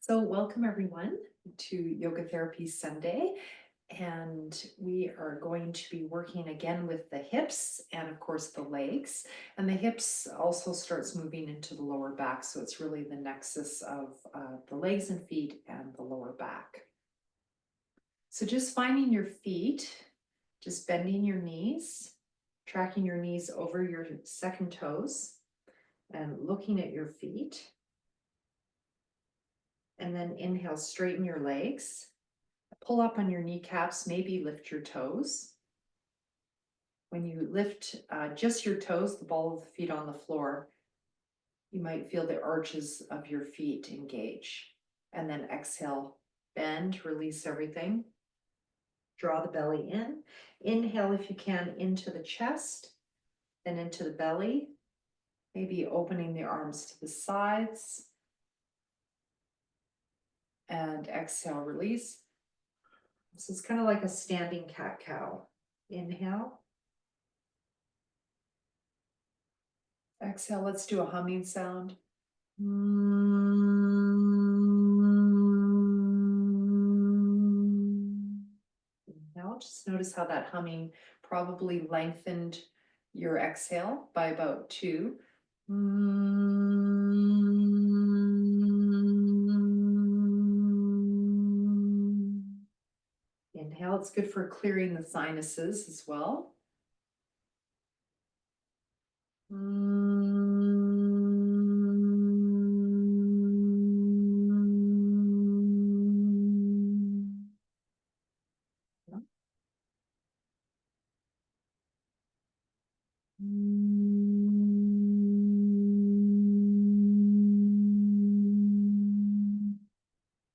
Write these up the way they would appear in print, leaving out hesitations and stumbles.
So welcome everyone to Yoga Therapy Sunday. And we are going to be working again with the hips and of course the legs. And the hips also starts moving into the lower back. So it's really the nexus of the legs and feet and the lower back. So just finding your feet, just bending your knees, tracking your knees over your second toes and looking at your feet. And then inhale, straighten your legs. Pull up on your kneecaps, maybe lift your toes. When you lift just your toes, the ball of the feet on the floor, you might feel the arches of your feet engage. And then exhale, bend, release everything. Draw the belly in. Inhale, if you can, into the chest, then into the belly. Maybe opening the arms to the sides. And exhale, release. So it's kind of like a standing cat-cow. Inhale. Exhale, let's do a humming sound. Now just notice how that humming probably lengthened your exhale by about 2. Inhale, it's good for clearing the sinuses as well.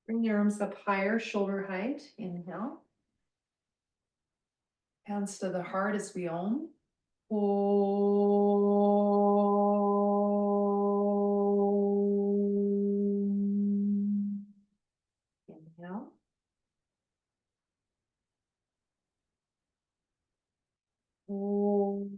Bring your arms up higher, shoulder height. Inhale. Hands to the heart as we Om. Inhale. Om.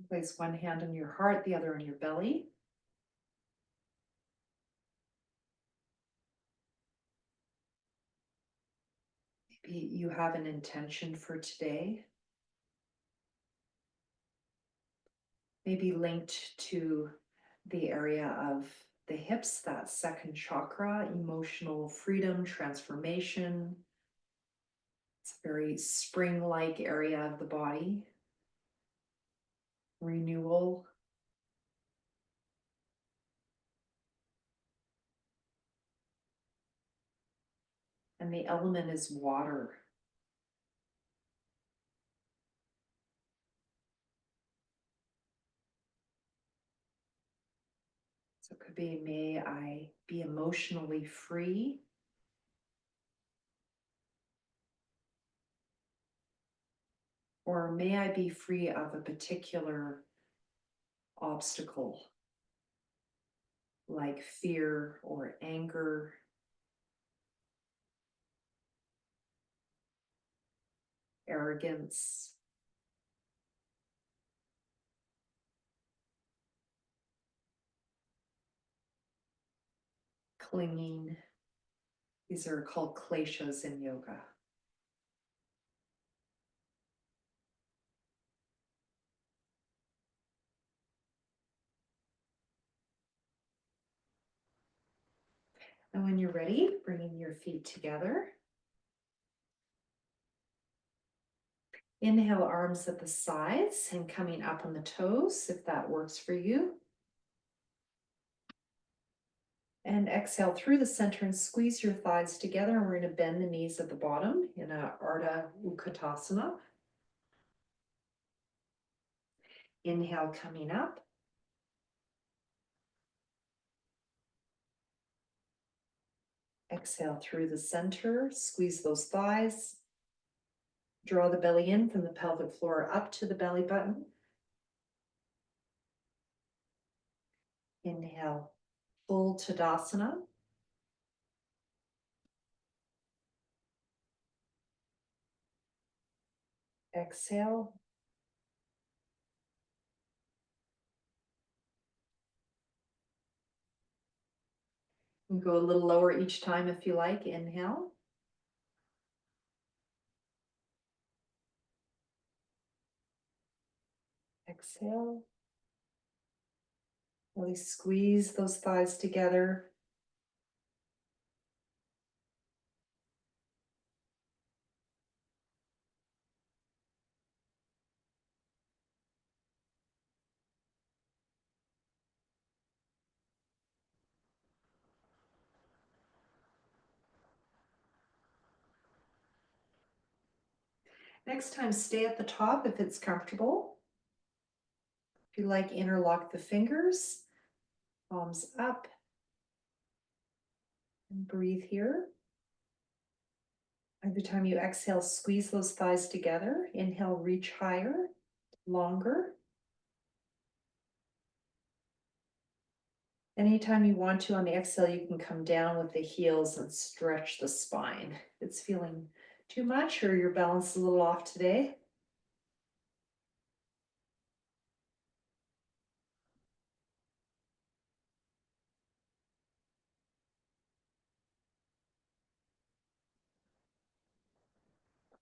Place one hand on your heart, the other on your belly. Maybe you have an intention for today. Maybe linked to the area of the hips, that second chakra, emotional freedom, transformation. It's a very spring-like area of the body. Renewal. And the element is water. So it could be, may I be emotionally free? Or may I be free of a particular obstacle, like fear or anger, arrogance, clinging. These are called kleshas in yoga. And when you're ready, bringing your feet together. Inhale, arms at the sides and coming up on the toes, if that works for you. And exhale through the center and squeeze your thighs together. And we're going to bend the knees at the bottom in a Ardha Utkatasana. Inhale, coming up. Exhale through the center, squeeze those thighs. Draw the belly in from the pelvic floor up to the belly button. Inhale, full Tadasana. Exhale. You can go a little lower each time if you like. Inhale. Exhale. Really squeeze those thighs together. Next time, stay at the top if it's comfortable. If you like, interlock the fingers, palms up, and breathe here. Every time you exhale, squeeze those thighs together. Inhale, reach higher, longer. Anytime you want to on the exhale, you can come down with the heels and stretch the spine. If it's feeling too much or your balance is a little off today.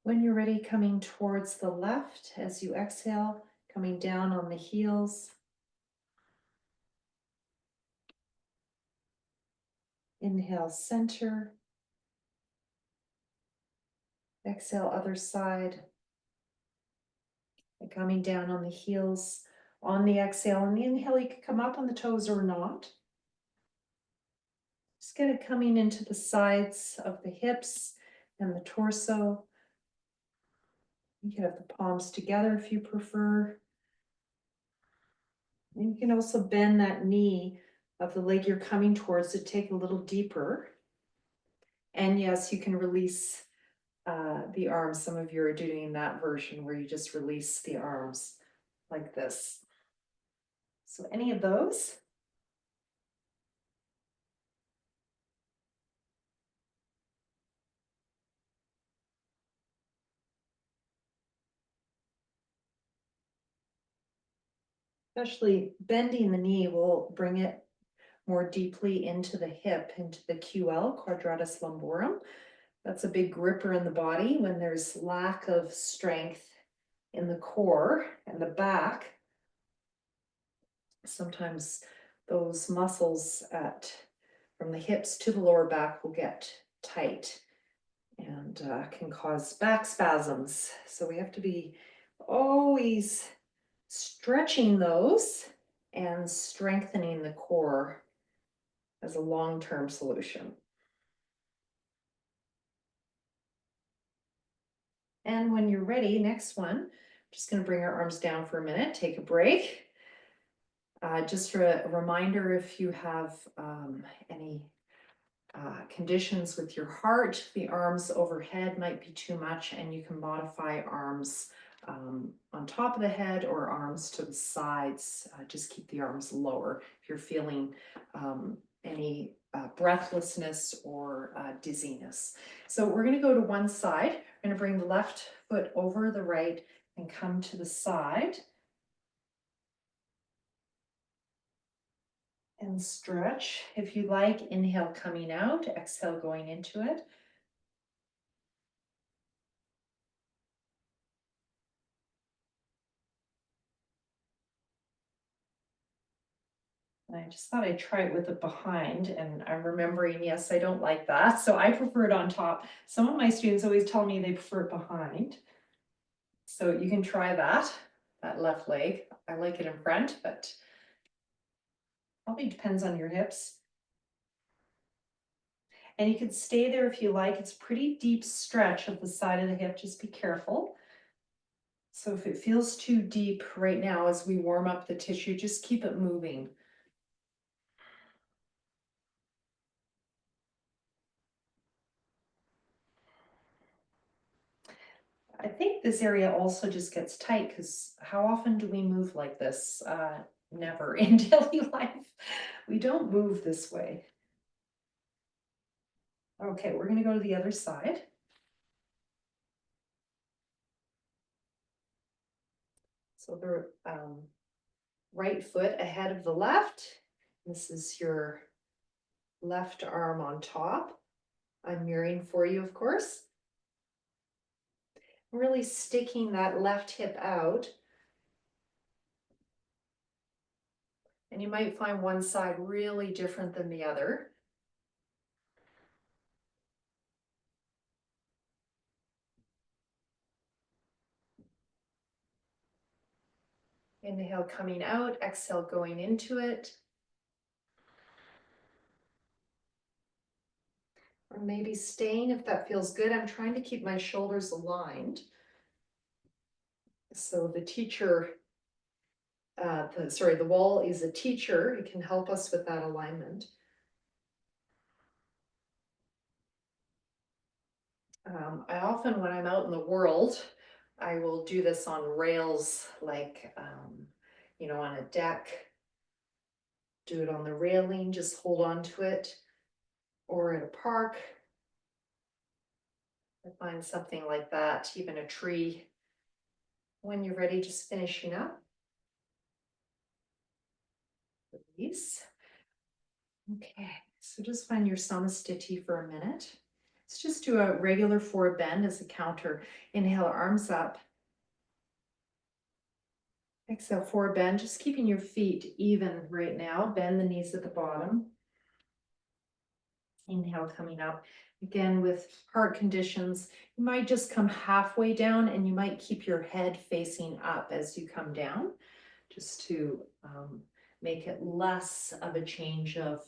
When you're ready, coming towards the left as you exhale, coming down on the heels. Inhale, center. Exhale, other side. And coming down on the heels on the exhale. On the inhale, you can come up on the toes or not. Just get it coming into the sides of the hips and the torso. You can have the palms together if you prefer. And you can also bend that knee of the leg you're coming towards to take a little deeper. And yes, you can release the arms. Some of you are doing that version where you just release the arms like this. So any of those. Especially bending the knee will bring it more deeply into the hip, into the QL, quadratus lumborum. That's a big gripper in the body when there's lack of strength in the core and the back. Sometimes those muscles from the hips to the lower back will get tight and can cause back spasms. So we have to be always stretching those and strengthening the core as a long-term solution. And when you're ready, next one, I'm just going to bring our arms down for a minute, take a break. Just for a reminder, if you have any conditions with your heart, the arms overhead might be too much, and you can modify arms on top of the head or arms to the sides. Just keep the arms lower if you're feeling any breathlessness or dizziness. So we're going to go to one side. We're going to bring the left foot over the right and come to the side. And stretch. If you like, inhale coming out, exhale going into it. And I just thought I'd try it with it behind, and I'm remembering, yes, I don't like that. So I prefer it on top. Some of my students always tell me they prefer it behind. So you can try that left leg. I like it in front, but probably depends on your hips. And you can stay there if you like. It's a pretty deep stretch of the side of the hip. Just be careful. So if it feels too deep right now as we warm up the tissue, just keep it moving. I think this area also just gets tight because how often do we move like this? Never in daily life. We don't move this way. Okay, we're gonna go to the other side. So the right foot ahead of the left. This is your left arm on top. I'm mirroring for you, of course. Really sticking that left hip out. And you might find one side really different than the other. Inhale coming out, exhale going into it. Or maybe staying if that feels good. I'm trying to keep my shoulders aligned. So the teacher, the wall is a teacher. It can help us with that alignment. I often, when I'm out in the world, I will do this on rails, like, on a deck. Do it on the railing, just hold on to it, or at a park. I find something like that, even a tree. When you're ready, just finishing up. Release. Okay, so just find your samastiti for a minute. Let's just do a regular forward bend as a counter. Inhale, arms up. Exhale, forward bend, just keeping your feet even right now. Bend the knees at the bottom. Inhale, coming up. Again, with heart conditions, you might just come halfway down and you might keep your head facing up as you come down, just to make it less of a change of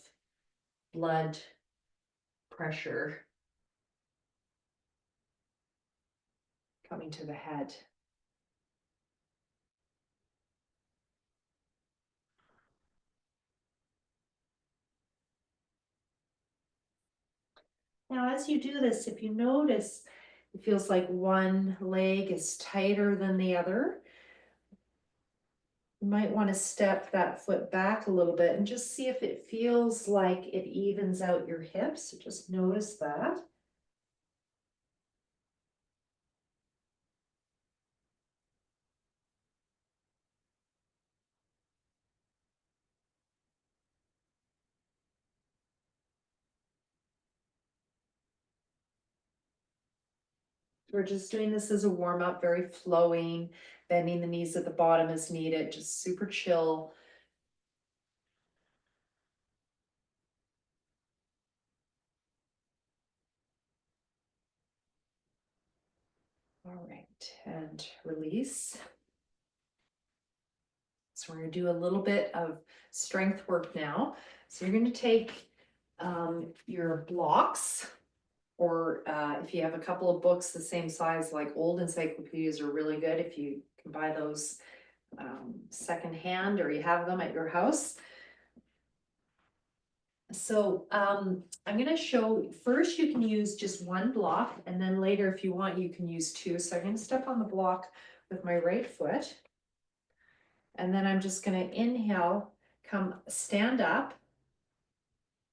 blood pressure coming to the head. Now, as you do this, if you notice, it feels like one leg is tighter than the other. You might want to step that foot back a little bit and just see if it feels like it evens out your hips. So just notice that. We're just doing this as a warm up, very flowing, bending the knees at the bottom as needed, just super chill. All right, and release. So we're going to do a little bit of strength work now. So you're going to take your blocks, or if you have a couple of books the same size, like old encyclopedias are really good if you can buy those secondhand or you have them at your house. So I'm going to show, first you can use just one block, and then later if you want you can use two. So I'm going to step on the block with my right foot, and then I'm just going to inhale, come stand up,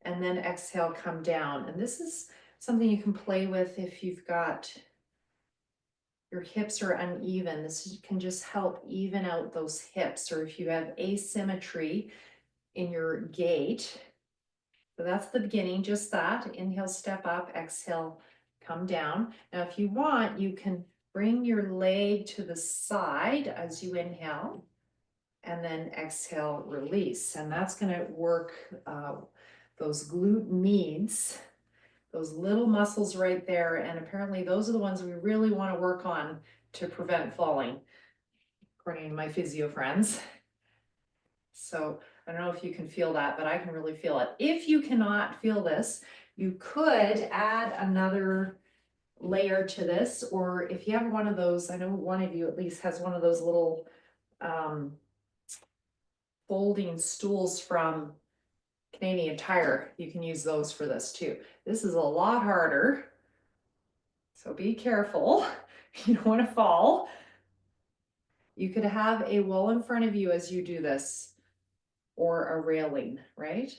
and then exhale, come down. And this is something you can play with if you've got your hips are uneven. This can just help even out those hips, or if you have asymmetry in your gait. So that's the beginning, just that. Inhale, step up, exhale, come down. Now, if you want, you can bring your leg to the side as you inhale, and then exhale, release. And that's going to work those glute medius, those little muscles right there. And apparently those are the ones we really want to work on to prevent falling, according to my physio friends. So I don't know if you can feel that, but I can really feel it. If you cannot feel this, you could add another layer to this, or if you have one of those, I know one of you at least has one of those little folding stools from Canadian Tire, you can use those for this too. This is a lot harder So be careful. You don't want to fall. You could have a wall in front of you as you do this, or a railing, right?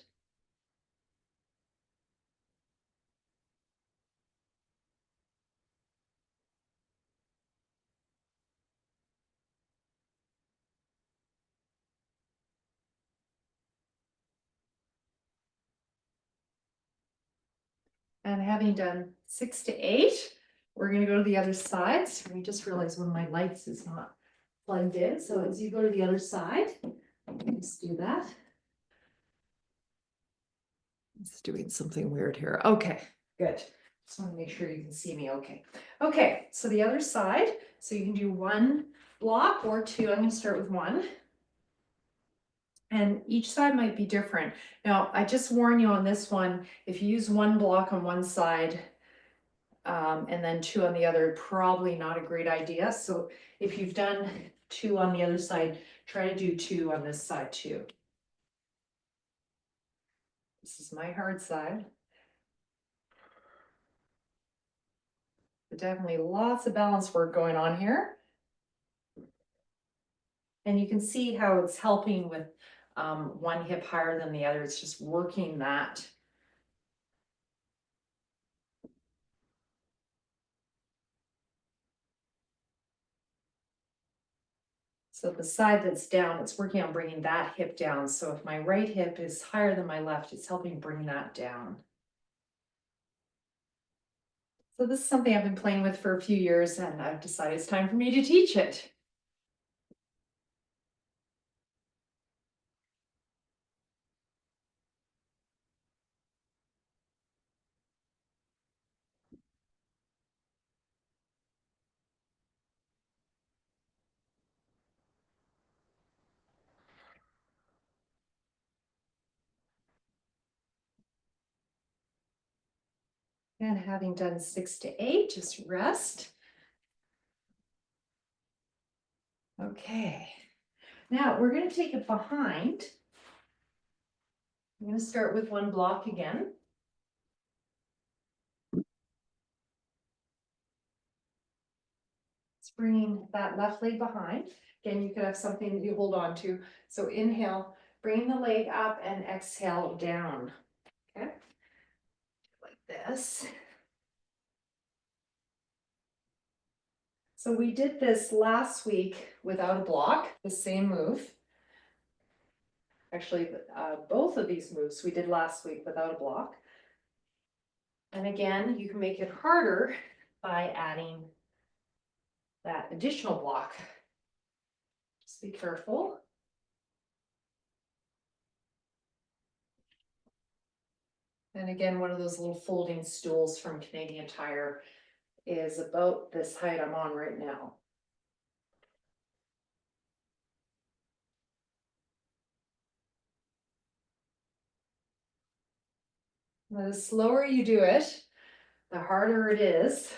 And having done 6 to 8, we're going to go to the other side. So we just realized one of my lights is not plugged in. So as you go to the other side, let's do that. It's doing something weird here. Okay, good. Just want to make sure you can see me okay. Okay, so the other side. So you can do one block or two. I'm going to start with one. And each side might be different. Now, I just warn you on this one, if you use one block on one side, and then two on the other, probably not a great idea. So if you've done two on the other side, try to do two on this side too. This is my hard side. But definitely lots of balance work going on here. And you can see how it's helping with one hip higher than the other. It's just working that. So the side that's down, it's working on bringing that hip down. So if my right hip is higher than my left, it's helping bring that down. So this is something I've been playing with for a few years, and I've decided it's time for me to teach it. And having done 6 to 8, just rest. Okay, now we're going to take it behind. I'm going to start with one block again. It's bringing that left leg behind. Again, you could have something that you hold on to. So inhale, bring the leg up, and exhale down. Okay, like this. So we did this last week without a block, the same move. Actually, both of these moves we did last week without a block. And again, you can make it harder by adding that additional block. Just be careful. And again, one of those little folding stools from Canadian Tire is about this height I'm on right now. Now, the slower you do it, the harder it is.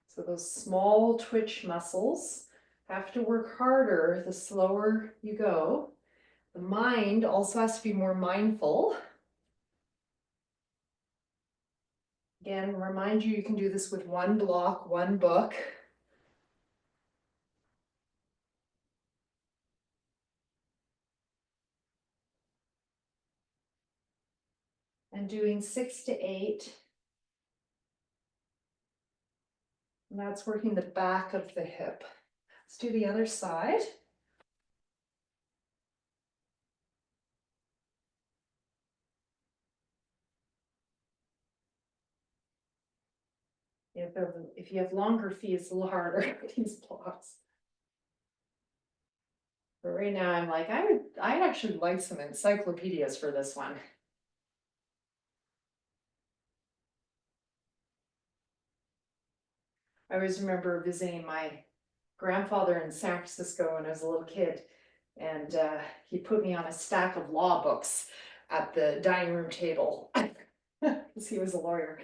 So those small twitch muscles have to work harder the slower you go. The mind also has to be more mindful. Again, remind you, you can do this with one block, one book. And doing 6 to 8. And that's working the back of the hip. Let's do the other side. If you have longer feet, it's a little harder, these blocks. But right now I'm like, I'd actually like some encyclopedias for this one. I always remember visiting my grandfather in San Francisco when I was a little kid, and he put me on a stack of law books at the dining room table because he was a lawyer.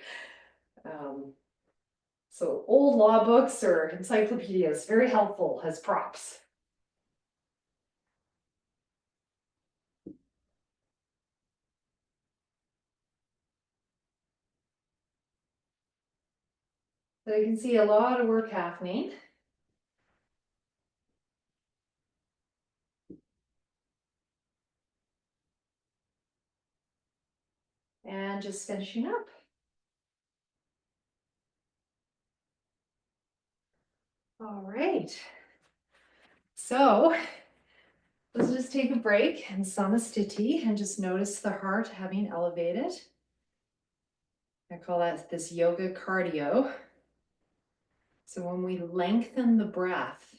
So old law books or encyclopedias, very helpful as props. So you can see a lot of work happening. And just finishing up. All right. So let's just take a break and samastiti and just notice the heart having elevated. I call that this yoga cardio. So when we lengthen the breath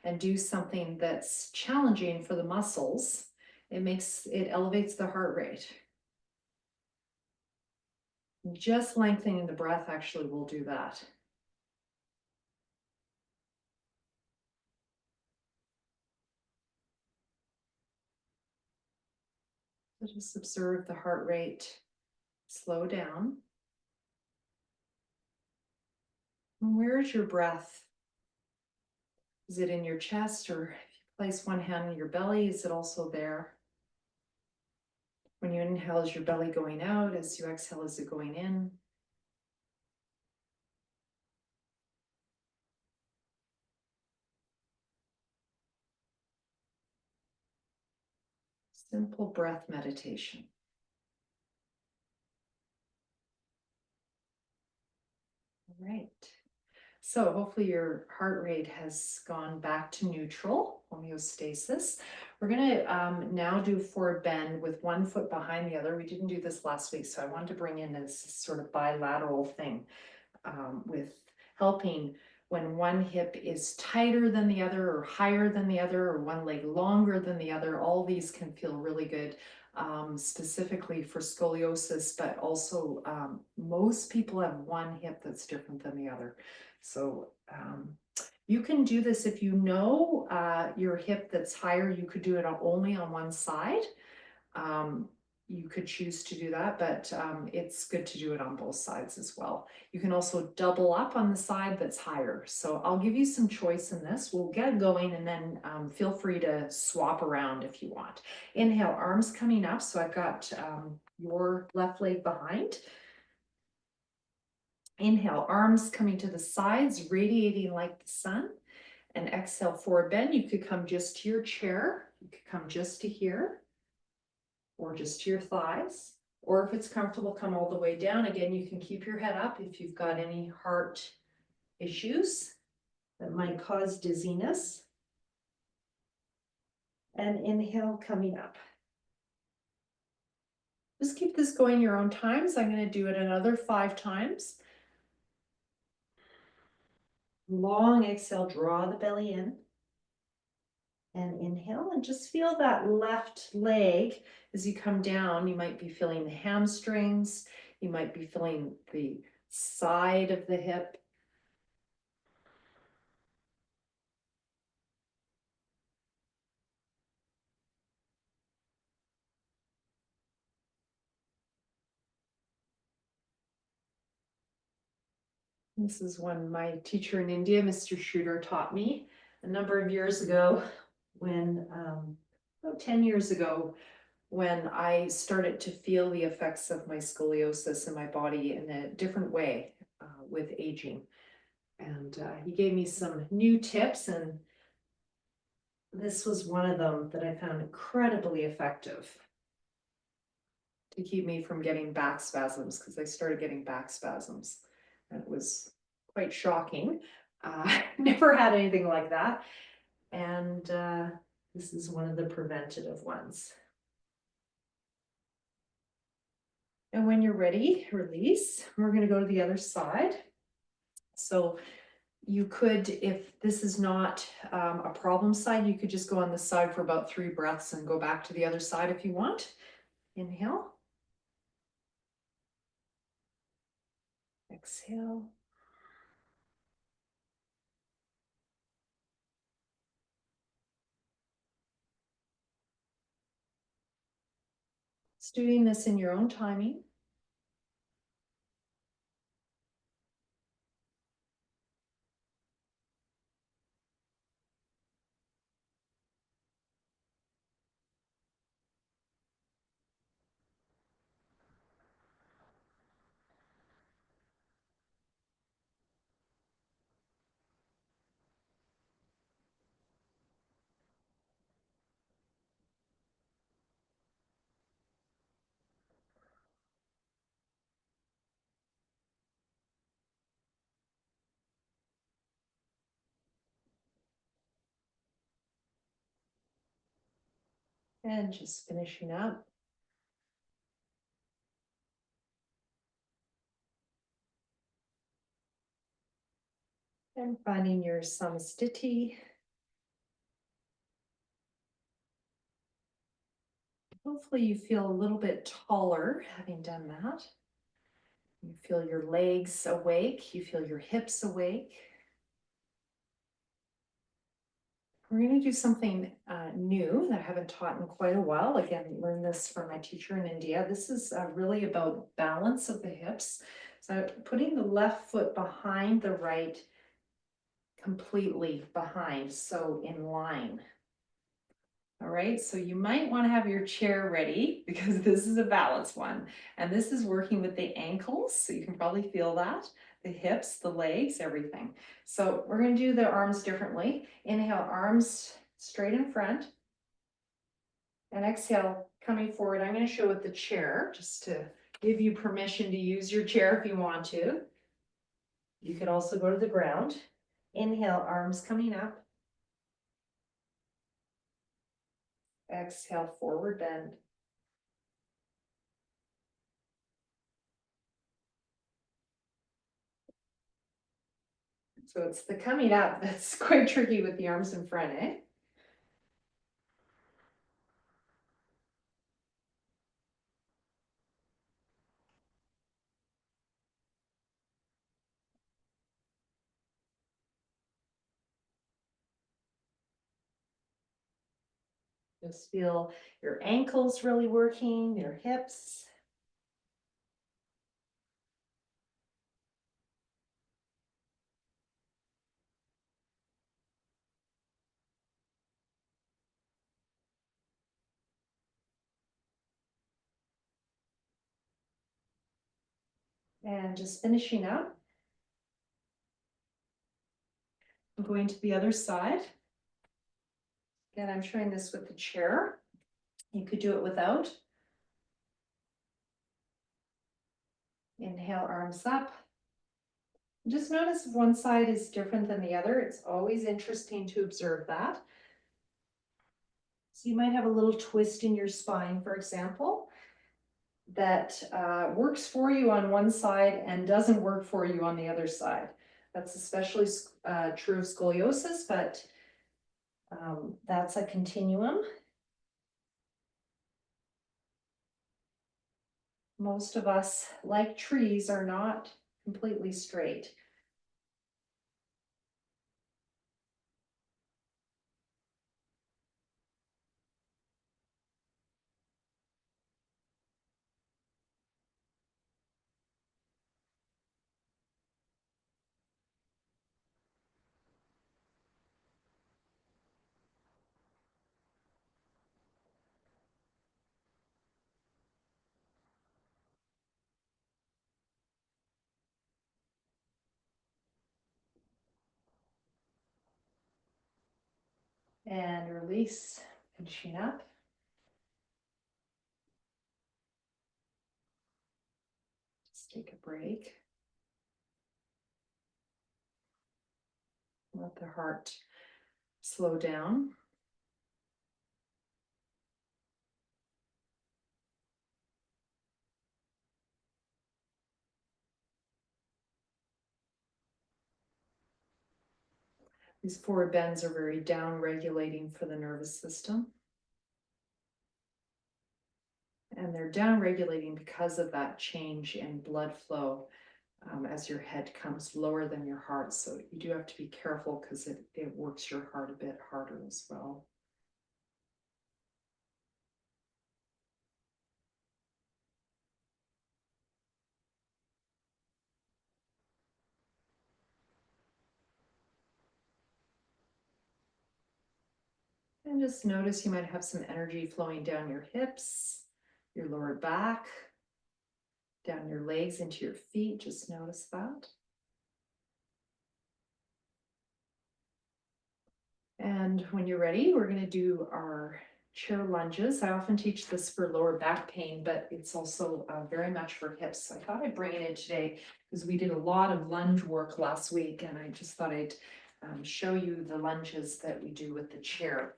and do something that's challenging for the muscles, it elevates the heart rate. Just lengthening the breath actually will do that. So just observe the heart rate slow down. And where is your breath? Is it in your chest, or if you place one hand on your belly, is it also there? When you inhale, is your belly going out? As you exhale, is it going in? Simple breath meditation. All right. So hopefully your heart rate has gone back to neutral, homeostasis. We're going to now do forward bend with one foot behind the other. We didn't do this last week, so I wanted to bring in this sort of bilateral thing with helping when one hip is tighter than the other or higher than the other or one leg longer than the other. All these can feel really good. Specifically for scoliosis, but also most people have one hip that's different than the other. So you can do this if you know your hip that's higher, you could do it only on one side. You could choose to do that, but it's good to do it on both sides as well. You can also double up on the side that's higher. So I'll give you some choice in this. We'll get going and then feel free to swap around if you want. Inhale, arms coming up. So I've got your left leg behind. Inhale, arms coming to the sides, radiating like the sun. And exhale, forward bend. You could come just to your chair. You could come just to here, or just to your thighs. Or if it's comfortable, come all the way down. Again, you can keep your head up if you've got any heart issues that might cause dizziness. And inhale, coming up. Just keep this going your own times. I'm going to do it another 5 times. Long exhale, draw the belly in. And inhale, and just feel that left leg as you come down. You might be feeling the hamstrings. You might be feeling the side of the hip. This is one my teacher in India, Mr. Shooter, taught me a number of years ago when, about 10 years ago, when I started to feel the effects of my scoliosis in my body in a different way with aging. And he gave me some new tips, and this was one of them that I found incredibly effective to keep me from getting back spasms, because I started getting back spasms. And it was quite shocking. Never had anything like that. And this is one of the preventative ones. And when you're ready, release. We're going to go to the other side. So you could, if this is not a problem side, you could just go on this side for about 3 breaths and go back to the other side if you want. Inhale. Exhale. Just doing this in your own timing. And just finishing up. And finding your samastiti. Hopefully you feel a little bit taller having done that. You feel your legs awake, you feel your hips awake. We're going to do something new that I haven't taught in quite a while. Again, learned this from my teacher in India. This is really about balance of the hips. So putting the left foot behind the right, completely behind, so in line. All right, so you might want to have your chair ready because this is a balance one. And this is working with the ankles, so you can probably feel that, the hips, the legs, everything. So we're going to do the arms differently. Inhale, arms straight in front. And exhale, coming forward. I'm going to show with the chair just to give you permission to use your chair if you want to. You could also go to the ground. Inhale, arms coming up. Exhale, forward bend. So it's the coming up that's quite tricky with the arms in front, eh? Just feel your ankles really working, your hips. And just finishing up. I'm going to the other side. Again, I'm showing this with the chair. You could do it without. Inhale, arms up. Just notice if one side is different than the other. It's always interesting to observe that. So you might have a little twist in your spine, for example, that works for you on one side and doesn't work for you on the other side. That's especially true of scoliosis, but that's a continuum. Most of us, like trees, are not completely straight. And release, finishing up. Just take a break. Let the heart slow down. These forward bends are very down regulating for the nervous system. And they're down regulating because of that change in blood flow as your head comes lower than your heart. So you do have to be careful because it works your heart a bit harder as well. And just notice you might have some energy flowing down your hips, your lower back, down your legs into your feet. Just notice that. And when you're ready, we're going to do our chair lunges. I often teach this for lower back pain, but it's also very much for hips. So I thought I'd bring it in today because we did a lot of lunge work last week, and I just thought I'd show you the lunges that we do with the chair.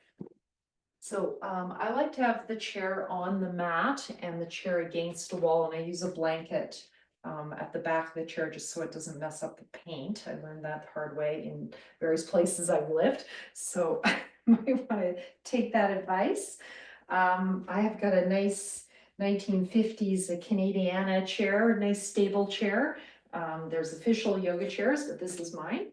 So I like to have the chair on the mat and the chair against a wall, and I use a blanket at the back of the chair just so it doesn't mess up the paint. I learned that the hard way in various places I've lived, so I might want to take that advice. I have got a nice 1950s Canadiana chair, a nice stable chair. There's official yoga chairs, but this is mine.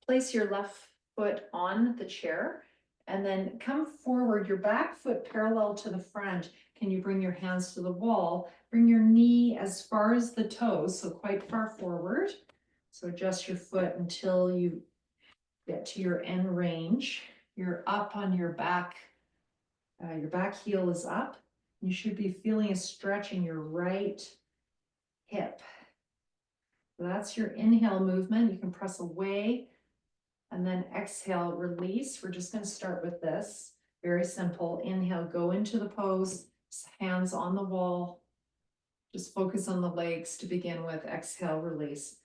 Place your left foot on the chair and then come forward, your back foot parallel to the front. Can you bring your hands to the wall? Bring your knee as far as the toes, so quite far forward. So adjust your foot until you get to your end range. You're up on your back heel is up. You should be feeling a stretch in your right hip. So that's your inhale movement. You can press away and then exhale, release. We're just going to start with this. Very simple. Inhale, go into the pose, hands on the wall. Just focus on the legs to begin with. Exhale, release.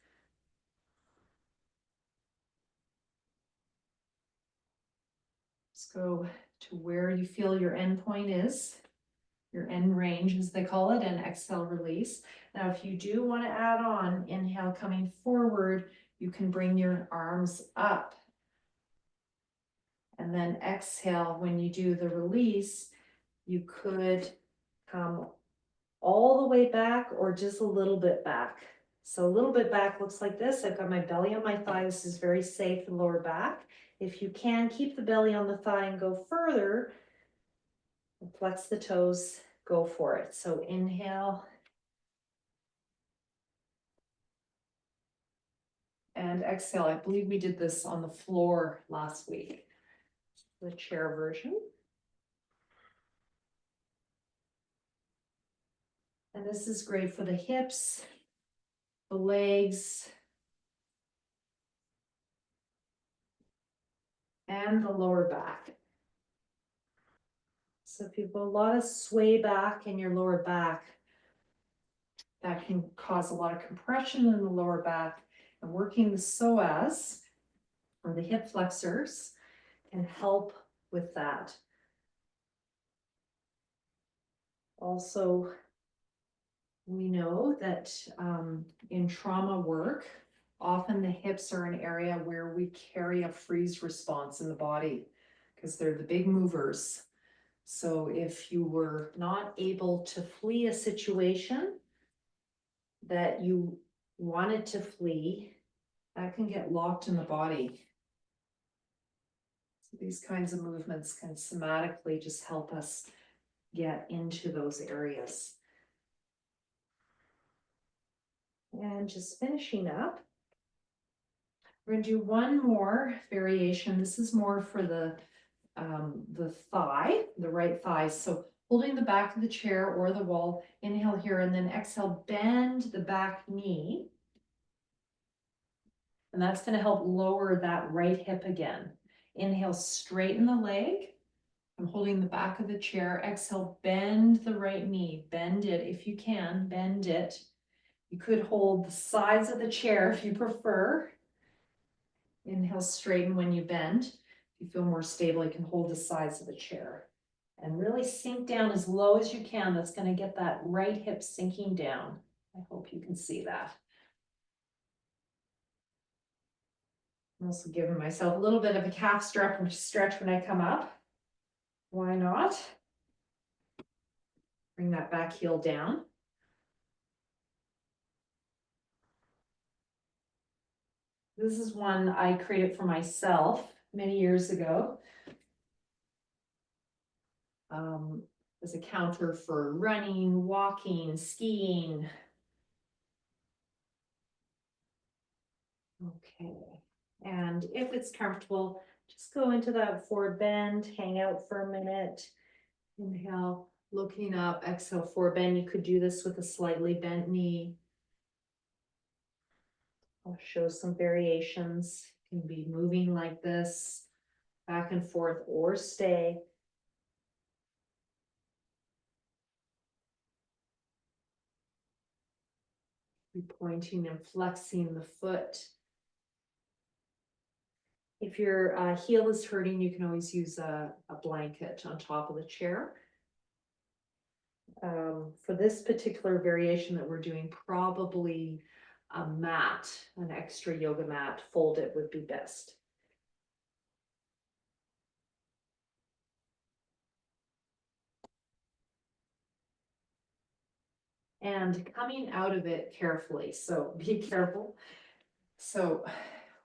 Let's go to where you feel your end point is, your end range as they call it, and exhale, release. Now, if you do want to add on, inhale coming forward, you can bring your arms up. And then exhale, when you do the release, you could come all the way back or just a little bit back. So a little bit back looks like this. I've got my belly on my thigh. This is very safe in lower back. If you can, keep the belly on the thigh and go further. Flex the toes, go for it. So inhale. And exhale. I believe we did this on the floor last week, the chair version. And this is great for the hips, the legs, and the lower back. So if you've got a lot of sway back in your lower back, that can cause a lot of compression in the lower back. And working the psoas, or the hip flexors, can help with that. Also, we know that in trauma work, often the hips are an area where we carry a freeze response in the body because they're the big movers. So if you were not able to flee a situation that you wanted to flee, that can get locked in the body. So these kinds of movements can somatically just help us get into those areas. And just finishing up, we're going to do one more variation. This is more for the thigh, the right thigh. So holding the back of the chair or the wall, inhale here, and then exhale, bend the back knee. And that's going to help lower that right hip again. Inhale, straighten the leg. I'm holding the back of the chair. Exhale, bend the right knee. Bend it if you can, bend it. You could hold the sides of the chair if you prefer. Inhale, straighten when you bend. If you feel more stable, you can hold the sides of the chair. And really sink down as low as you can. That's going to get that right hip sinking down. I hope you can see that. I'm also giving myself a little bit of a calf stretch when I come up. Why not? Bring that back heel down. This is one I created for myself many years ago. As a counter for running, walking, skiing. Okay, and if it's comfortable, just go into that forward bend, hang out for a minute. Inhale, looking up, exhale, forward bend. You could do this with a slightly bent knee. I'll show some variations. You can be moving like this, back and forth, or stay. Be pointing and flexing the foot. If your heel is hurting, you can always use a blanket on top of the chair. For this particular variation that we're doing, probably a mat, an extra yoga mat, folded would be best. And coming out of it carefully, so be careful. So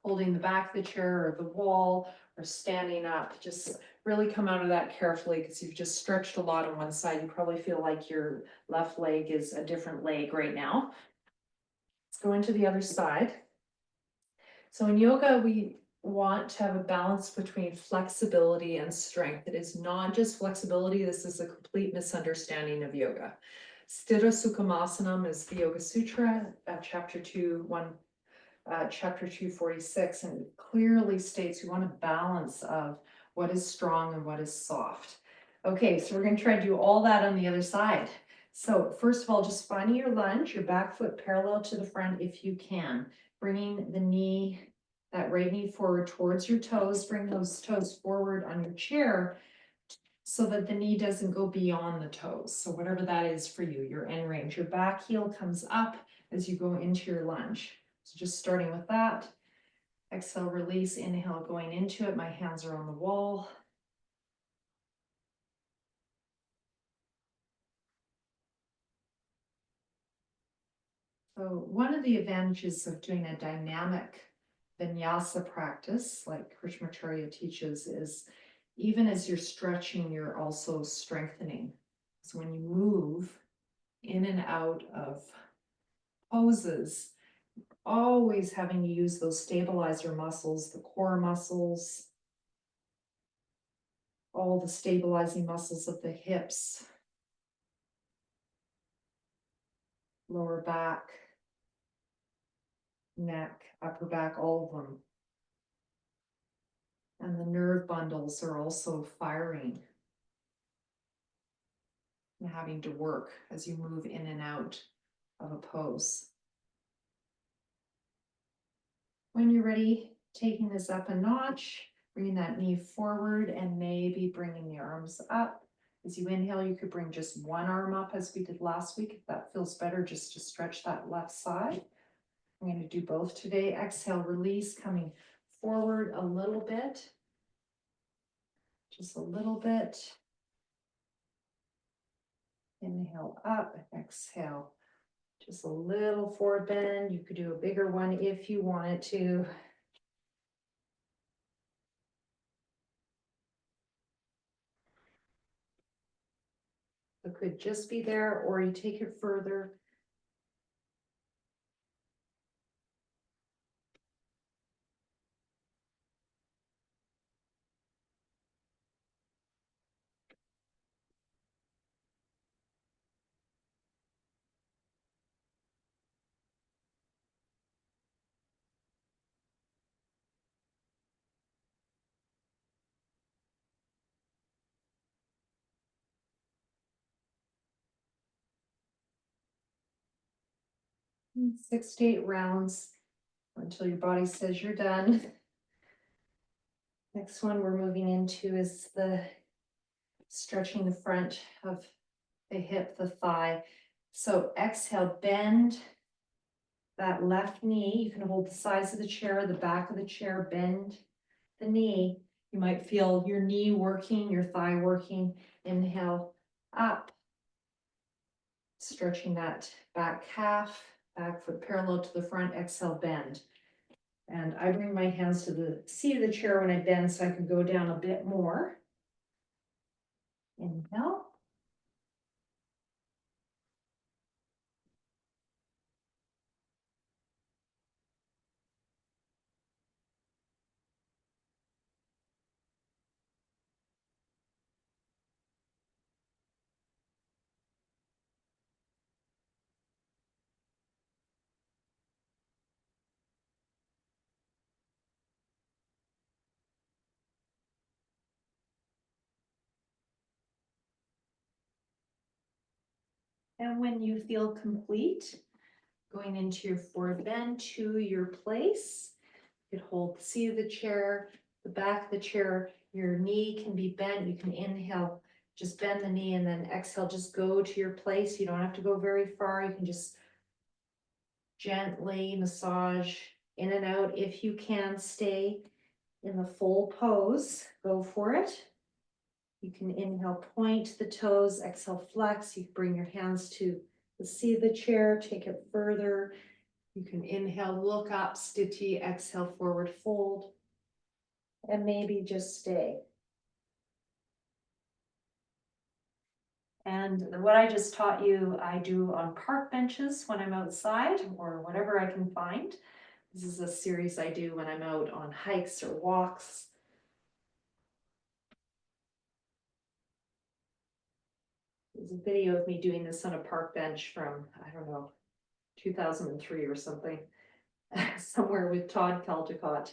holding the back of the chair or the wall or standing up, just really come out of that carefully because you've just stretched a lot on one side. You probably feel like your left leg is a different leg right now. Let's go into the other side. So in yoga, we want to have a balance between flexibility and strength. It is not just flexibility. This is a complete misunderstanding of yoga. Sthira Sukhasasanam is the Yoga Sutra, chapter 246, and it clearly states we want a balance of what is strong and what is soft. Okay, so we're going to try to do all that on the other side. So first of all, just finding your lunge, your back foot parallel to the front if you can, bringing the knee, that right knee forward towards your toes, bring those toes forward on your chair so that the knee doesn't go beyond the toes. So whatever that is for you, your end range, your back heel comes up as you go into your lunge. So just starting with that, exhale, release, inhale, going into it. My hands are on the wall. So one of the advantages of doing a dynamic vinyasa practice, like Krishnamacharya teaches, is even as you're stretching, you're also strengthening. So when you move in and out of poses, always having to use those stabilizer muscles, the core muscles, all the stabilizing muscles of the hips, lower back, neck, upper back, all of them. And the nerve bundles are also firing and having to work as you move in and out of a pose. When you're ready, taking this up a notch, bringing that knee forward and maybe bringing the arms up. As you inhale, you could bring just one arm up as we did last week. If that feels better, just to stretch that left side. I'm going to do both today. Exhale, release, coming forward a little bit. Just a little bit. Inhale up, exhale. Just a little forward bend. You could do a bigger one if you wanted to. It could just be there, or you take it further. And 6 to 8 rounds until your body says you're done. Next one we're moving into is the stretching the front of the hip, the thigh. So exhale, bend that left knee. You can hold the sides of the chair, the back of the chair, bend the knee. You might feel your knee working, your thigh working. Inhale up, stretching that back calf, back foot parallel to the front. Exhale, bend. And I bring my hands to the seat of the chair when I bend so I can go down a bit more. Inhale. And when you feel complete, going into your forward bend to your place, you could hold the seat of the chair, the back of the chair, your knee can be bent. You can inhale, just bend the knee, and then exhale, just go to your place. You don't have to go very far. You can just gently massage in and out. If you can stay in the full pose, go for it. You can inhale, point the toes, exhale, flex. You can bring your hands to the seat of the chair, take it further. You can inhale, look up, sthiti, exhale, forward fold, and maybe just stay. And what I just taught you, I do on park benches when I'm outside or whatever I can find. This is a series I do when I'm out on hikes or walks. There's a video of me doing this on a park bench from, I don't know, 2003 or something, somewhere with Todd Caldecott.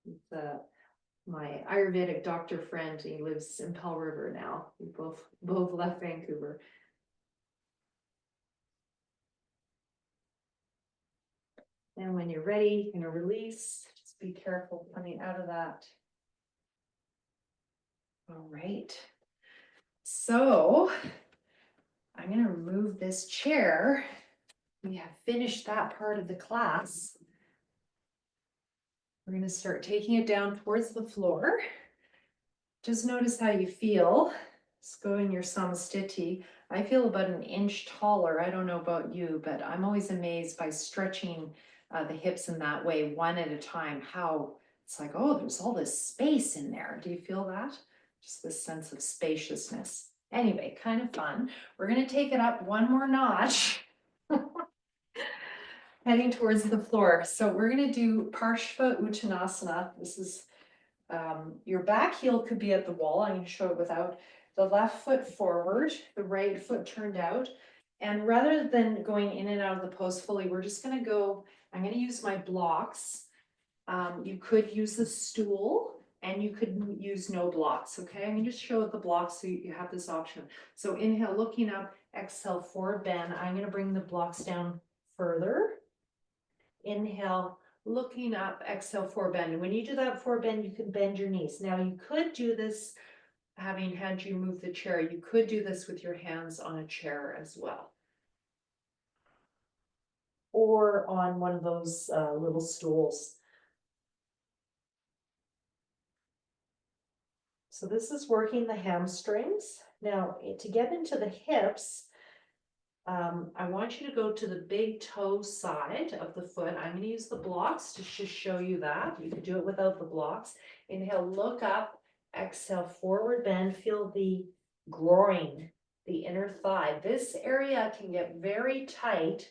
It's my Ayurvedic doctor friend. He lives in Pell River now. We both left Vancouver. And when you're ready, you're going to release. Just be careful coming out of that. All right. So I'm going to remove this chair. We have finished that part of the class. We're going to start taking it down towards the floor. Just notice how you feel. Just go in your samastiti. I feel about an inch taller. I don't know about you, but I'm always amazed by stretching the hips in that way, one at a time, how it's like, oh, there's all this space in there. Do you feel that? Just this sense of spaciousness. Anyway, kind of fun. We're going to take it up one more notch. Heading towards the floor. So we're going to do Parshva Uttanasana. This is your back heel could be at the wall. I'm going to show it without. The left foot forward, the right foot turned out. And rather than going in and out of the pose fully, we're just going to go, I'm going to use my blocks. You could use the stool and you could use no blocks. Okay, I'm going to just show the blocks so you have this option. So inhale, looking up, exhale, forward bend. I'm going to bring the blocks down further. Inhale, looking up, exhale, forward bend. And when you do that forward bend, you can bend your knees. Now you could do this, having had you move the chair, you could do this with your hands on a chair as well. Or on one of those little stools. So this is working the hamstrings. Now to get into the hips, I want you to go to the big toe side of the foot. I'm going to use the blocks to just show you that. You could do it without the blocks. Inhale, look up, exhale, forward bend, feel the groin, the inner thigh. This area can get very tight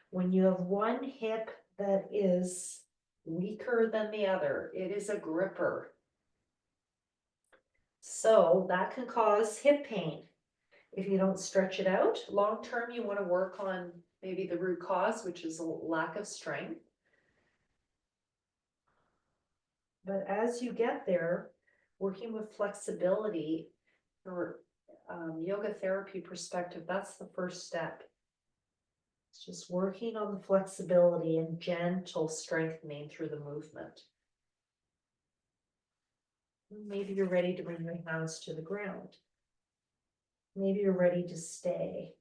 when you have one hip that is weaker than the other. It is a gripper. So that can cause hip pain. If you don't stretch it out, long term, you want to work on maybe the root cause, which is a lack of strength. But as you get there, working with flexibility for yoga therapy perspective, that's the first step. It's just working on the flexibility and gentle strengthening through the movement. Maybe you're ready to bring your hands to the ground. Maybe you're ready to stay.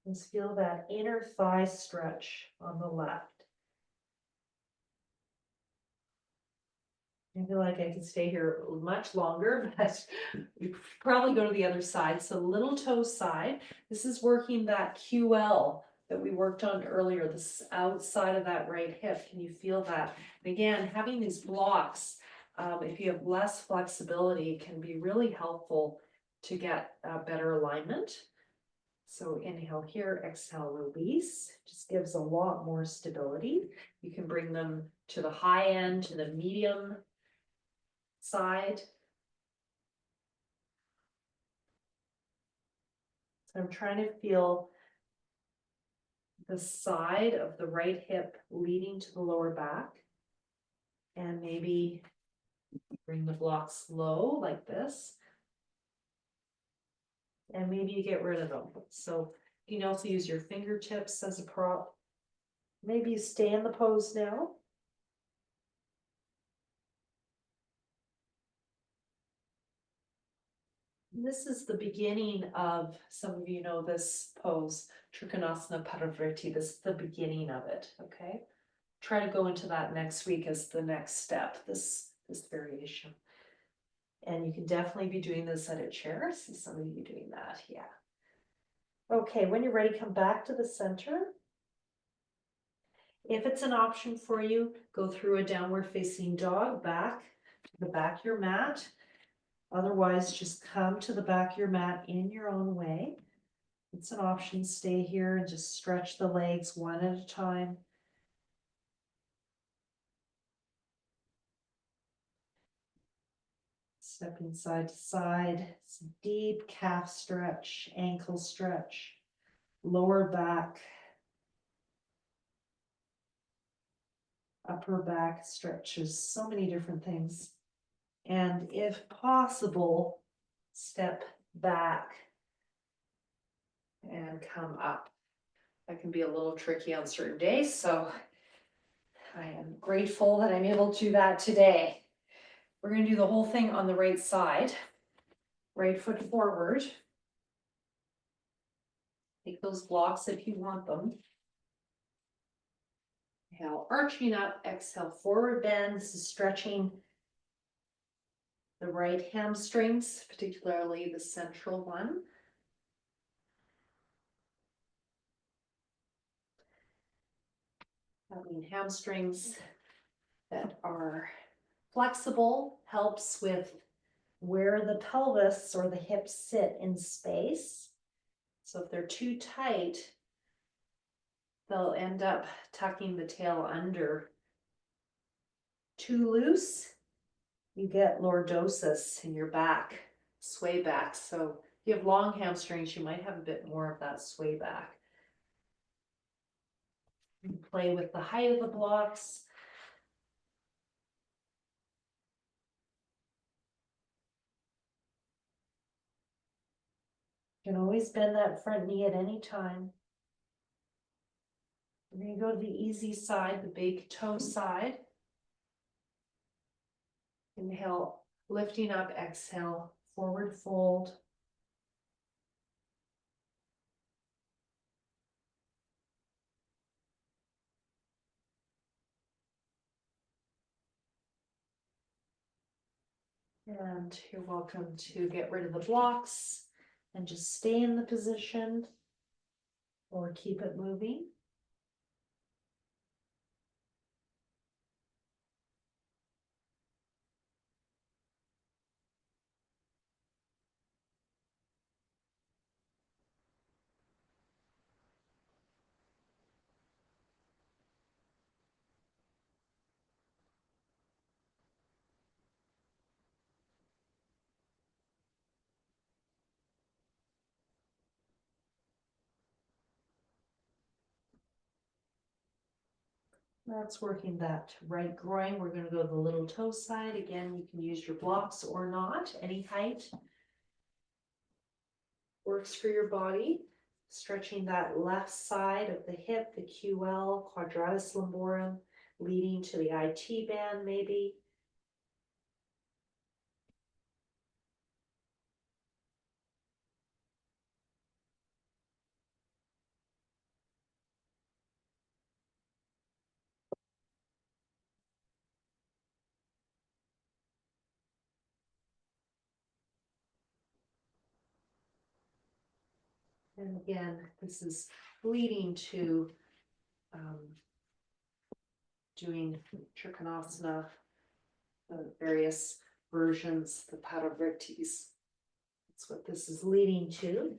Just feel that inner thigh stretch on the left. I feel like I could stay here much longer, but we probably go to the other side. So little toe side, this is working that QL that we worked on earlier, this outside of that right hip. Can you feel that? And again, having these blocks, if you have less flexibility, can be really helpful to get better alignment. So inhale here, exhale, release. Just gives a lot more stability. You can bring them to the high end, to the medium side. So I'm trying to feel the side of the right hip leading to the lower back. And maybe bring the blocks low like this. And maybe you get rid of them. So you can also use your fingertips as a prop. Maybe you stay in the pose now. This is the beginning of, some of you know this pose, Trikonasana Parivriti. This is the beginning of it, okay? Try to go into that next week as the next step, this variation. And you can definitely be doing this at a chair. I see some of you doing that, yeah. Okay, when you're ready, come back to the center. If it's an option for you, go through a downward facing dog back to the back of your mat. Otherwise, just come to the back of your mat in your own way. It's an option, stay here and just stretch the legs one at a time. Stepping side to side, some deep calf stretch, ankle stretch, lower back, upper back stretches, so many different things. And if possible, step back and come up. That can be a little tricky on certain days, so I am grateful that I'm able to do that today. We're going to do the whole thing on the right side. Right foot forward. Take those blocks if you want them. Inhale, arching up, exhale, forward bend. This is stretching the right hamstrings, particularly the central one. Having hamstrings that are flexible helps with where the pelvis or the hips sit in space. So if they're too tight, they'll end up tucking the tail under. Too loose, you get lordosis in your back, sway back. So if you have long hamstrings, you might have a bit more of that sway back. You can play with the height of the blocks. You can always bend that front knee at any time. We're going to go to the easy side, the big toe side. Inhale, lifting up, exhale, forward fold. And you're welcome to get rid of the blocks and just stay in the position or keep it moving. That's working that right groin. We're going to go to the little toe side. Again, you can use your blocks or not. Any height works for your body. Stretching that left side of the hip, the QL, quadratus lumborum, leading to the IT band maybe. And again, this is leading to doing Trikonasana, the various versions, the Padavritis. That's what this is leading to.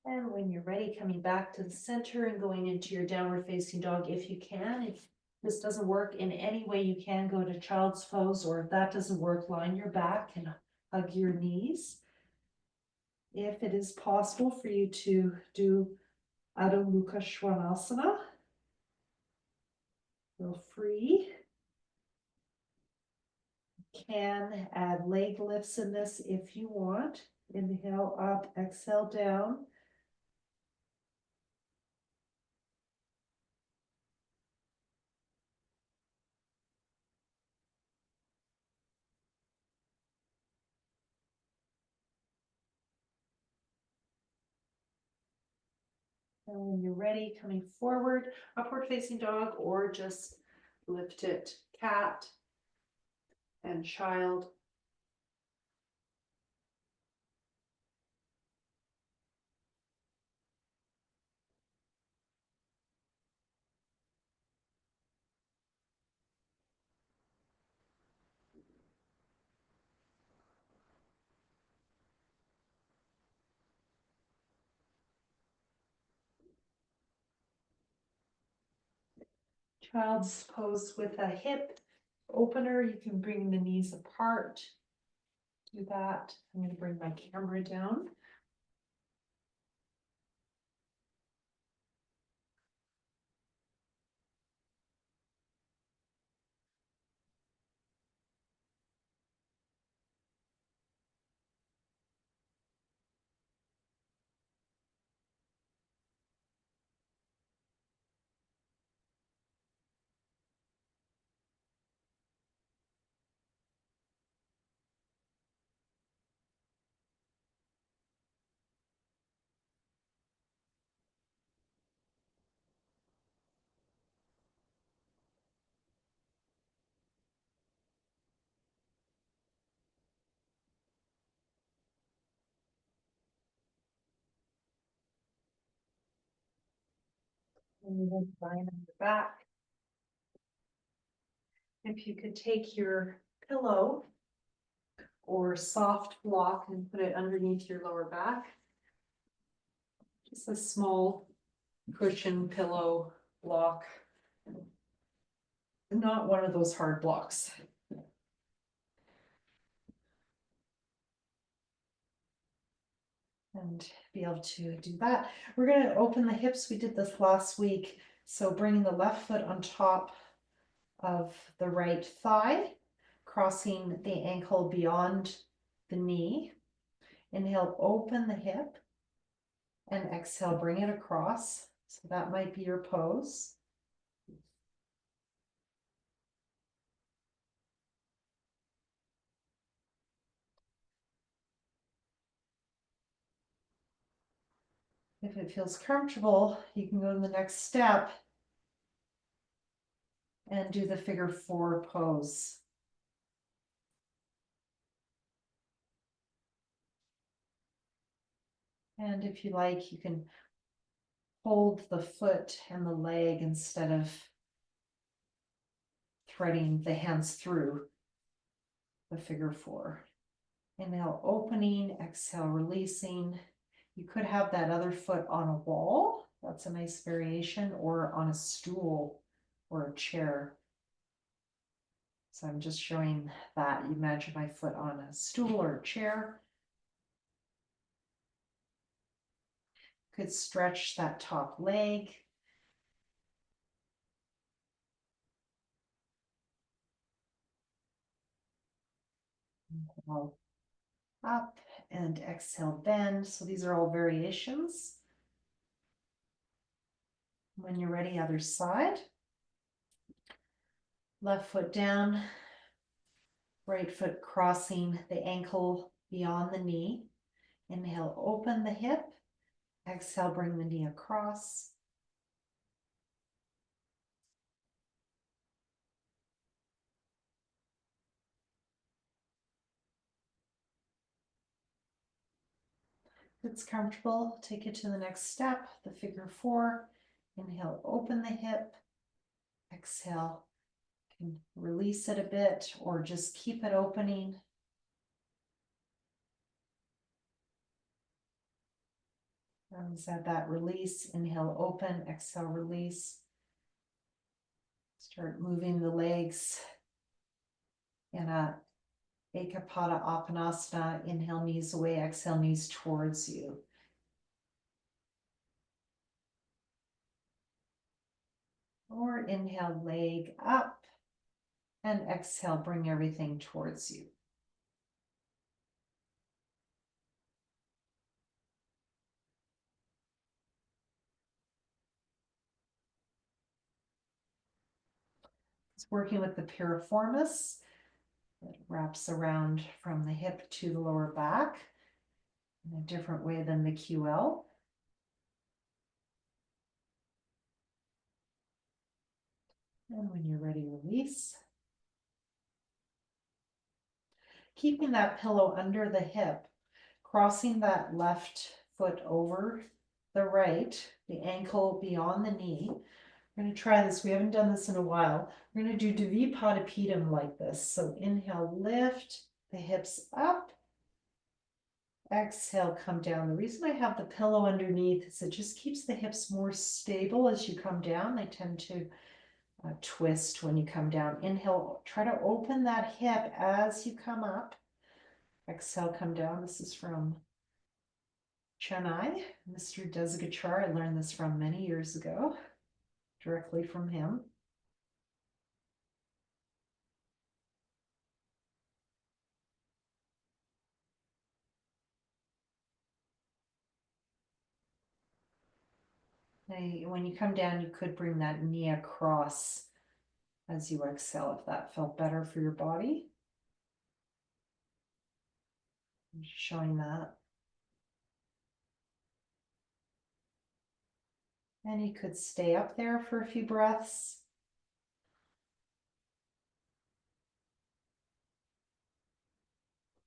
And when you're ready, coming back to the center and going into your downward facing dog if you can. If this doesn't work in any way, you can go to child's pose, or if that doesn't work, line your back and hug your knees. If it is possible for you to do Adho Mukha Svanasana, feel free. Can add leg lifts in this if you want. Inhale up, exhale down. And when you're ready, coming forward, upward facing dog, or just lift it, cat and child. Child's pose with a hip opener. You can bring the knees apart. Do that. I'm going to bring my camera down. And then line on your back. If you could take your pillow or soft block and put it underneath your lower back. Just a small cushion pillow block. Not one of those hard blocks. And be able to do that. We're going to open the hips. We did this last week. So bringing the left foot on top of the right thigh, crossing the ankle beyond the knee. Inhale, open the hip, and exhale, bring it across. So that might be your pose. If it feels comfortable, you can go to the next step and do the figure 4 pose. And if you like, you can hold the foot and the leg instead of threading the hands through the figure 4. Inhale, opening, exhale, releasing. You could have that other foot on a wall. That's a nice variation, or on a stool or a chair. So I'm just showing that. You imagine my foot on a stool or a chair. Could stretch that top leg. Inhale up and exhale, bend. So these are all variations. When you're ready, other side. Left foot down, right foot crossing the ankle beyond the knee. Inhale, open the hip. Exhale, bring the knee across. If it's comfortable, take it to the next step, the figure 4. Inhale, open the hip. Exhale, you can release it a bit or just keep it opening. And add that release. Inhale, open. Exhale, release. Start moving the legs in a Ekapada Apanasana. Inhale, knees away, exhale, knees towards you. Or inhale, leg up, and exhale, bring everything towards you. It's working with the piriformis that wraps around from the hip to the lower back in a different way than the QL. And when you're ready, release. Keeping that pillow under the hip, crossing that left foot over the right, the ankle beyond the knee. We're going to try this. We haven't done this in a while. We're going to do Dvipadipedam like this. So inhale, lift the hips up. Exhale, come down. The reason I have the pillow underneath is it just keeps the hips more stable as you come down. They tend to twist when you come down. Inhale, try to open that hip as you come up. Exhale, come down. This is from Chennai, Mr. Desgachar. I learned this from many years ago, directly from him. When you come down, you could bring that knee across as you exhale if that felt better for your body. I'm just showing that. And you could stay up there for a few breaths.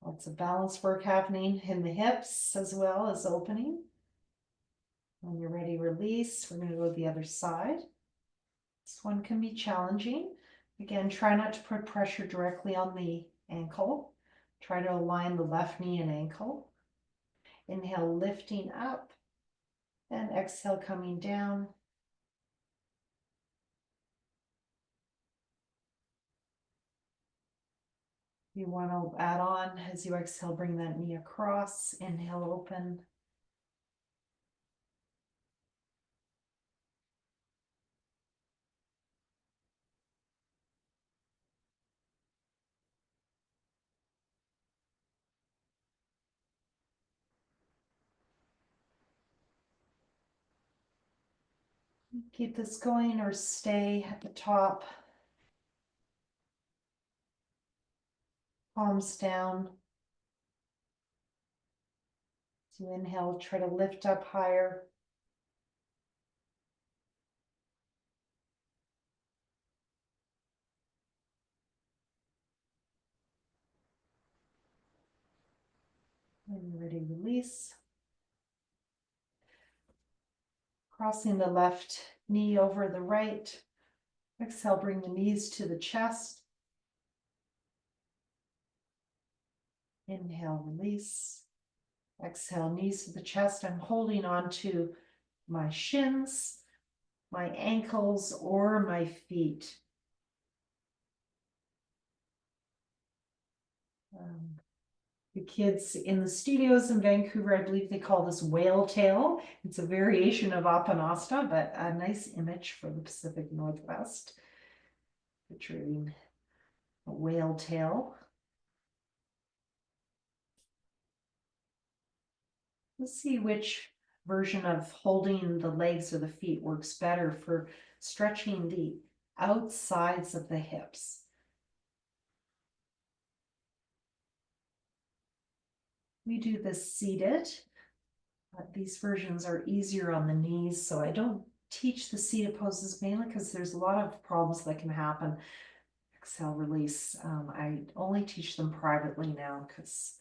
Lots of balance work happening in the hips as well as opening. When you're ready, release. We're going to go to the other side. This one can be challenging. Again, try not to put pressure directly on the ankle. Try to align the left knee and ankle. Inhale, lifting up, and exhale, coming down. You want to add on as you exhale, bring that knee across. Inhale, open. Keep this going or stay at the top. Palms down. So inhale, try to lift up higher. When you're ready, release. Crossing the left knee over the right. Exhale, bring the knees to the chest. Inhale, release. Exhale, knees to the chest. I'm holding on to my shins, my ankles, or my feet. The kids in the studios in Vancouver, I believe they call this whale tail. It's a variation of Apanasana, but a nice image for the Pacific Northwest. Picturing a whale tail. Let's see which version of holding the legs or the feet works better for stretching the outsides of the hips. We do this seated. These versions are easier on the knees, so I don't teach the seated poses mainly because there's a lot of problems that can happen. Exhale, release. I only teach them privately now because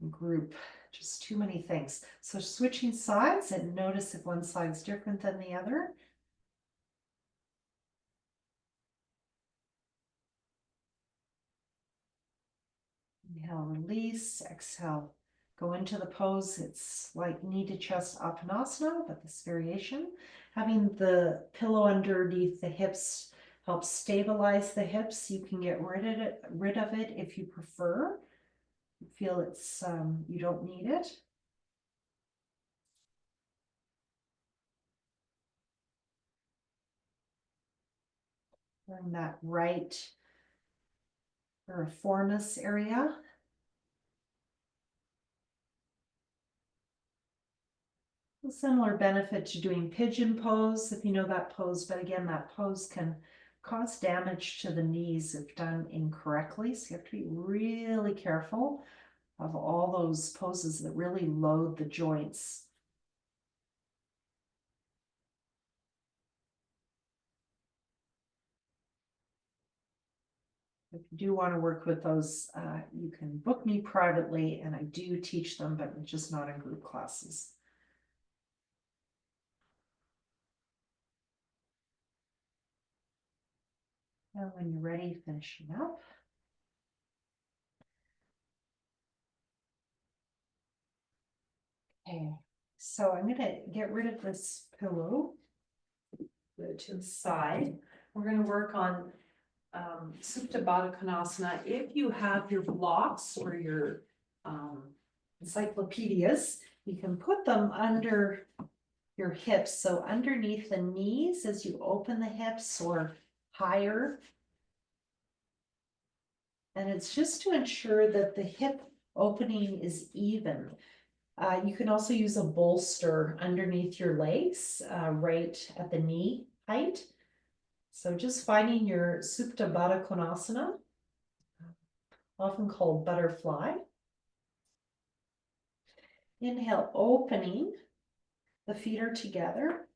in group, just too many things. So switching sides and notice if one side's different than the other. Inhale, release. Exhale, go into the pose. It's like knee to chest Apanasana, but this variation. Having the pillow underneath the hips helps stabilize the hips. You can get rid of it if you prefer. You feel it's, you don't need it. In that right piriformis area. A similar benefit to doing pigeon pose, if you know that pose, but again, that pose can cause damage to the knees if done incorrectly. So you have to be really careful of all those poses that really load the joints. If you do want to work with those, you can book me privately, and I do teach them, but just not in group classes. And when you're ready, finishing up. Okay, so I'm gonna get rid of this pillow, put it to the side. We're gonna work on Supta Baddha Konasana. If you have your blocks or your encyclopedias, you can put them under your hips. So underneath the knees as you open the hips, or higher. And it's just to ensure that the hip opening is even. You can also use a bolster underneath your legs, right at the knee height. So just finding your Supta Baddha Konasana, often called butterfly. Inhale, opening. The feet are together.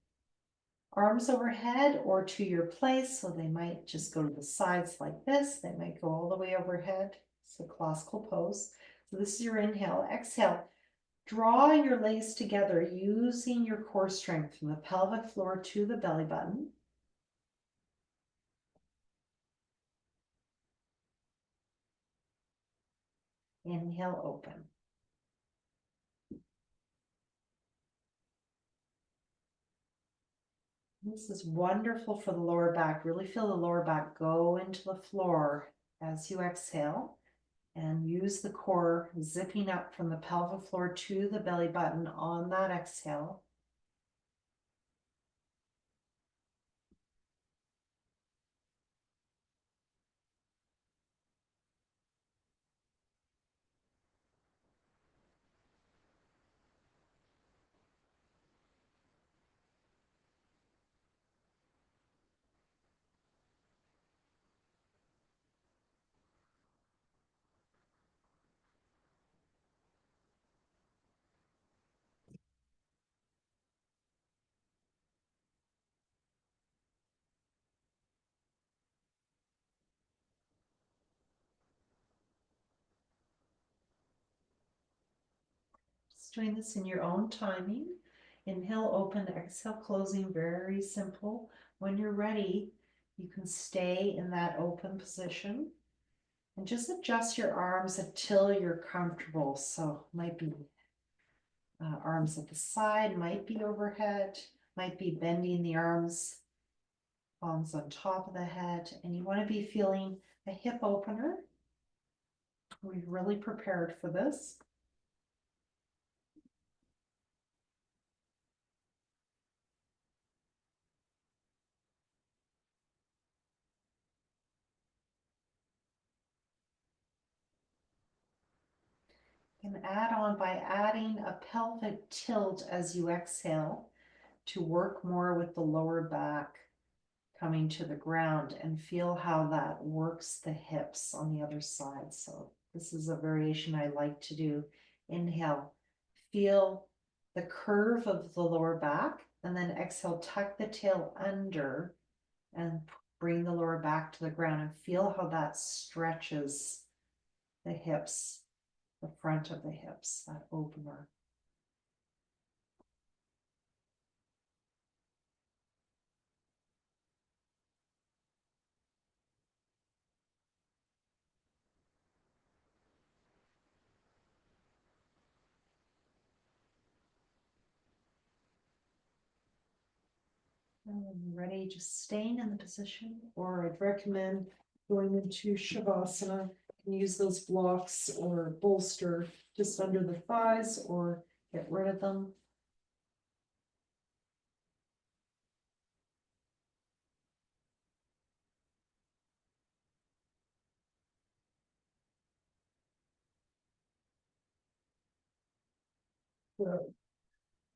Arms overhead or to your place, so they might just go to the sides like this. They might go all the way overhead. It's a classical pose. So this is your inhale. Exhale. Draw your legs together using your core strength from the pelvic floor to the belly button. Inhale, open. This is wonderful for the lower back. Really feel the lower back go into the floor as you exhale, and use the core zipping up from the pelvic floor to the belly button on that exhale. Just doing this in your own timing. Inhale, open, exhale, closing, very simple. When you're ready, you can stay in that open position and just adjust your arms until you're comfortable. So might be arms at the side, might be overhead, might be bending the arms, palms on top of the head, and you want to be feeling a hip opener. We've really prepared for this. And add on by adding a pelvic tilt as you exhale to work more with the lower back coming to the ground, and feel how that works the hips on the other side. So this is a variation I like to do. Inhale, feel the curve of the lower back, and then exhale, tuck the tail under and bring the lower back to the ground, and feel how that stretches the hips, the front of the hips, that opener. Ready, just staying in the position, or I'd recommend going into Shavasana. You can use those blocks or bolster just under the thighs or get rid of them. So,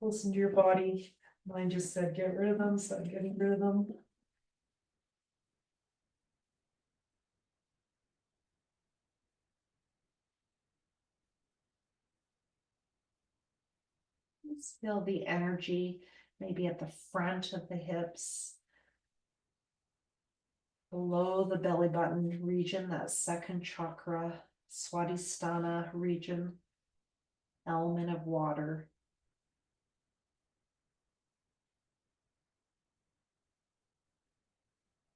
listen to your body. Mine just said get rid of them, so I'm getting rid of them. Just feel the energy maybe at the front of the hips, below the belly button region, that second chakra, Swadhisthana region, element of water.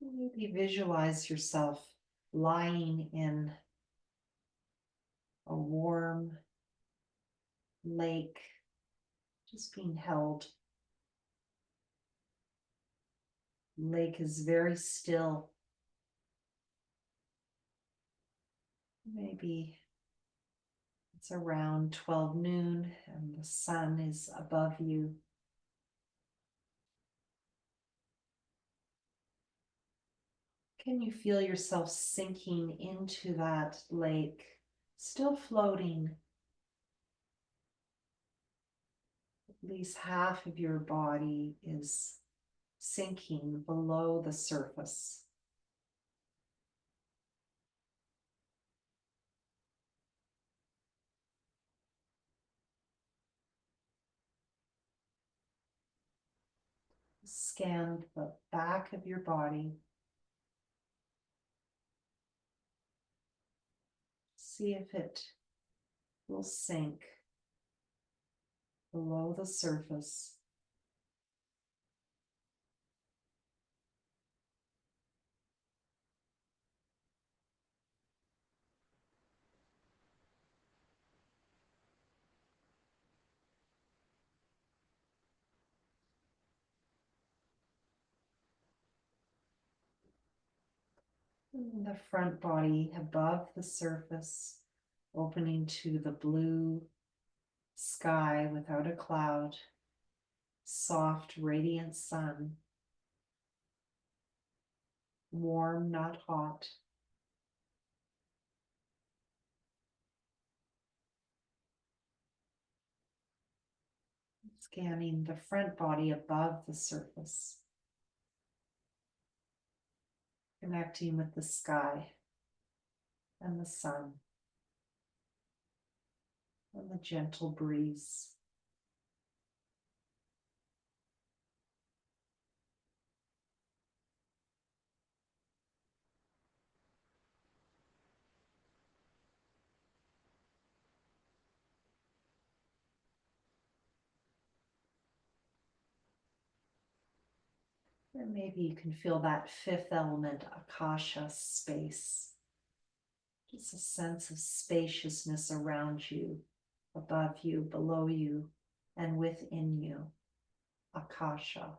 Maybe visualize yourself lying in a warm lake, just being held. Lake is very still. Maybe it's around 12 noon and the sun is above you. Can you feel yourself sinking into that lake, still floating? At least half of your body is sinking below the surface. Scan the back of your body. See if it will sink below the surface. And the front body above the surface, opening to the blue sky without a cloud, soft, radiant sun, warm, not hot. Scanning the front body above the surface, connecting with the sky and the sun and the gentle breeze. And maybe you can feel that fifth element, Akasha space. Just a sense of spaciousness around you, above you, below you, and within you. Akasha.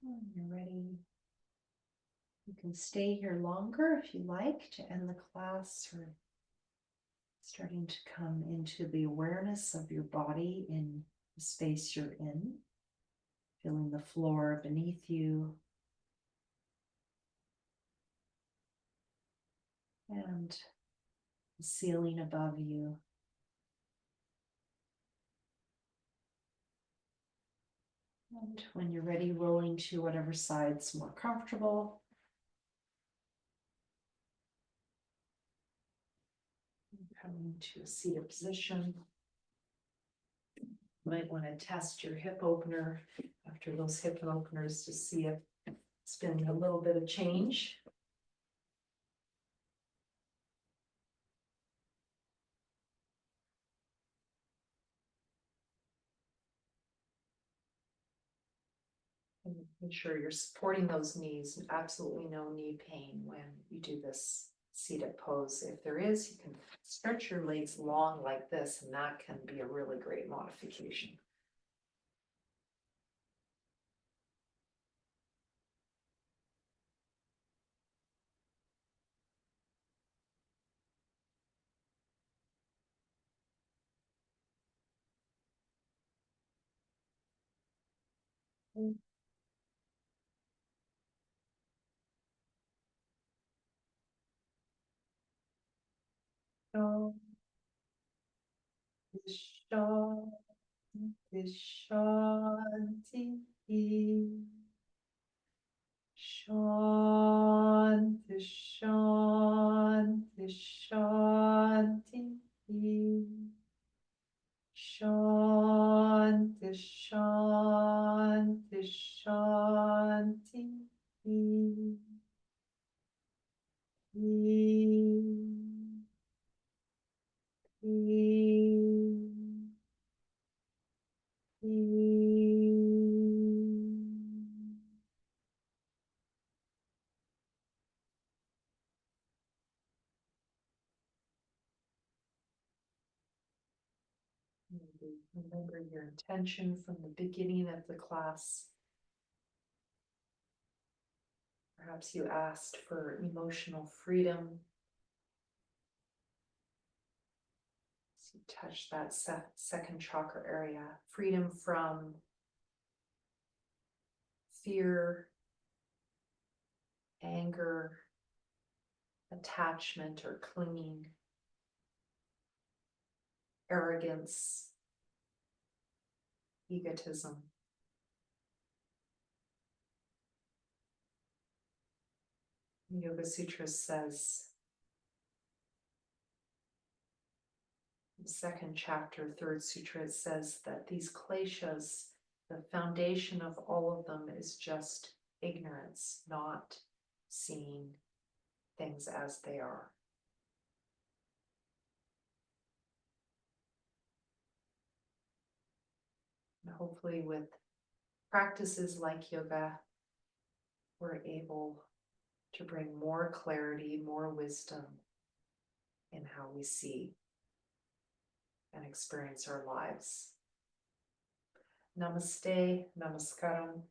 When you're ready, you can stay here longer if you like to end the class, or starting to come into the awareness of your body in the space you're in, feeling the floor beneath you and the ceiling above you. And when you're ready, rolling to whatever side's more comfortable. Coming to a seated position. Might want to test your hip opener after those hip openers to see if it's been a little bit of change. Make sure you're supporting those knees, absolutely no knee pain when you do this seated pose. If there is, you can stretch your legs long like this, and that can be a really great modification. Shanti, shanti, shanti, shanti, shanti, shanti, shanti, shanti, Remember your intention from the beginning of the class. Perhaps you asked for emotional freedom. So you touch that second chakra area, freedom from fear, anger, attachment or clinging, arrogance, egotism. Yoga Sutra says, in the second chapter, third sutra, it says that these kleshas, the foundation of all of them is just ignorance, not seeing things as they are. And hopefully with practices like yoga, we're able to bring more clarity, more wisdom in how we see and experience our lives. Namaste, namaskaram.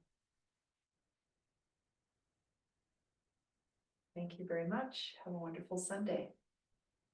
Thank you very much. Have a wonderful Sunday.